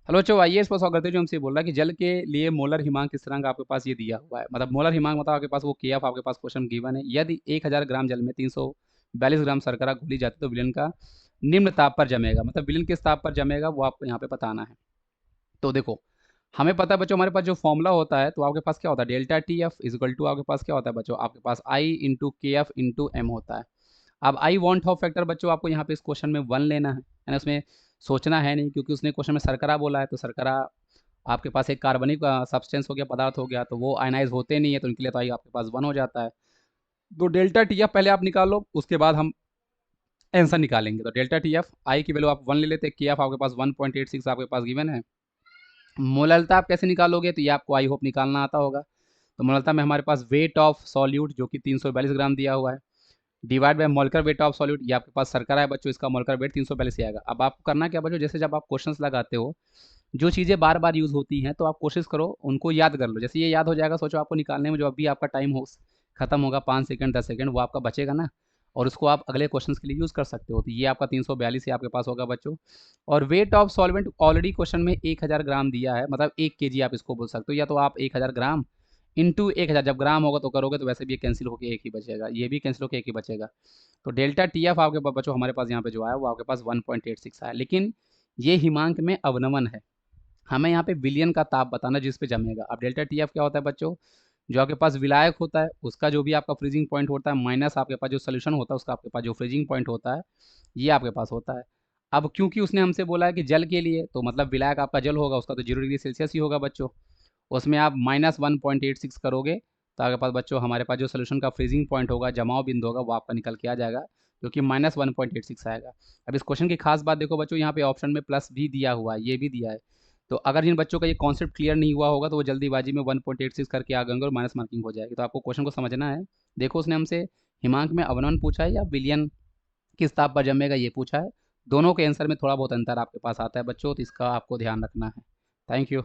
Hello बच्चों, आइए इस पर सवाल करते हैं। जो हमसे बोल रहा है कि जल के लिए मोलर हिमांक किस तरह का आपके पास ये दिया हुआ है। मतलब मोलर हिमांक मतलब आपके पास वो के एफ आपके पास क्वेश्चन गिवन है। यदि 1000 ग्राम जल में 342 ग्राम शर्करा घुली जाती तो विलयन का निम्न ताप पर जमेगा। मतलब विलयन किस ताप पर जमेगा वो आपको यहाँ पे बताना है। तो देखो, हमें पता है बच्चों, हमारे पास जो फॉर्मूला होता है तो आपके पास क्या होता है, delta T F equal to आपके पास क्या होता है बच्चों, आपके पास I into K F into M होता है। अब आई वॉन्ट ऑफ फैक्टर बच्चों आपको यहाँ पे इस क्वेश्चन में 1 लेना है ना, उसमें सोचना है नहीं, क्योंकि उसने क्वेश्चन में शर्करा बोला है। तो शर्करा आपके पास एक कार्बनिक सब्सटेंस हो गया, पदार्थ हो गया, तो वो आयनाइज होते नहीं है, तो इनके लिए तो आई आपके पास 1 हो जाता है। तो डेल्टा टी एफ पहले आप निकाल लो, उसके बाद हम आंसर निकालेंगे। तो डेल्टा टी एफ आई की वैल्यू आप 1 ले लेते हैं, के एफ आपके पास 1.86 आपके पास गिवन है। मोललता आप कैसे निकालोगे, तो ये आपको आई होप निकालना आता होगा। तो मोललता में हमारे पास वेट ऑफ सॉल्यूट जो कि 342 ग्राम दिया हुआ है, divide by molecular weight of solute, ये आपके पास शर्करा है बच्चों, इसका मोलकर वेट 342 ही आएगा। अब आपको करना क्या बच्चों, जैसे जब आप क्वेश्चंस लगाते हो, जो चीज़ें बार बार यूज़ होती हैं तो आप कोशिश करो उनको याद कर लो। जैसे ये याद हो जाएगा, सोचो आपको निकालने में जो अभी आपका टाइम हो खत्म होगा, 5 सेकंड 10 सेकंड वो आपका बचेगा ना, और उसको आप अगले क्वेश्चन के लिए यूज़ कर सकते हो। तो ये आपका 342 ही आपके पास होगा बच्चों। और weight of solvent already question में 1000 ग्राम दिया है, मतलब 1 kg आप इसको बोल सकते हो, या तो आप 1000 ग्राम इंटू 1000, जब ग्राम होगा तो करोगे तो वैसे भी ये कैंसिल होकर एक ही बचेगा, ये भी कैंसिल होकर एक ही बचेगा। तो डेल्टा टी एफ आपके पास बच्चों हमारे पास यहाँ पे जो आया वो आपके पास 1.86 आया, लेकिन ये हिमांक में अवनमन है। हमें यहाँ पे विलियन का ताप बताना जिस पे जमेगा। अब डेल्टा टी एफ क्या होता है बच्चों, जो आपके पास विलायक होता है उसका जो भी आपका फ्रीजिंग पॉइंट होता है, माइनस आपके पास जो सोल्यूशन होता है उसका आपके पास जो फ्रीजिंग पॉइंट होता है, ये आपके पास होता है। अब क्योंकि उसने हमसे बोला है कि जल के लिए, तो मतलब विलायक आपका जल होगा उसका तो 0 डिग्री सेल्सियस ही होगा बच्चों। उसमें आप -1.86 करोगे तो आपके पास बच्चों हमारे पास जो सोल्यूशन का फ्रीजिंग पॉइंट होगा, जमाव बिंदु होगा, वो आपका निकल के आ जाएगा, जो कि -1.86 आएगा। अब इस क्वेश्चन की खास बात देखो बच्चों, यहाँ पे ऑप्शन में प्लस भी दिया हुआ है, ये भी दिया है। तो अगर जिन बच्चों का ये कॉन्सेप्ट क्लियर नहीं हुआ होगा तो वो जल्दीबाजी में 1.86 करके आ गएंगे और माइनस मार्किंग हो जाएगी। तो आपको क्वेश्चन को समझना है। देखो, उसने हमसे हिमांक में अवनमन पूछा है या विलियन किस ताप पर जमेगा ये पूछा है। दोनों के आंसर में थोड़ा बहुत अंतर आपके पास आता है बच्चों, तो इसका आपको ध्यान रखना है। Thank you.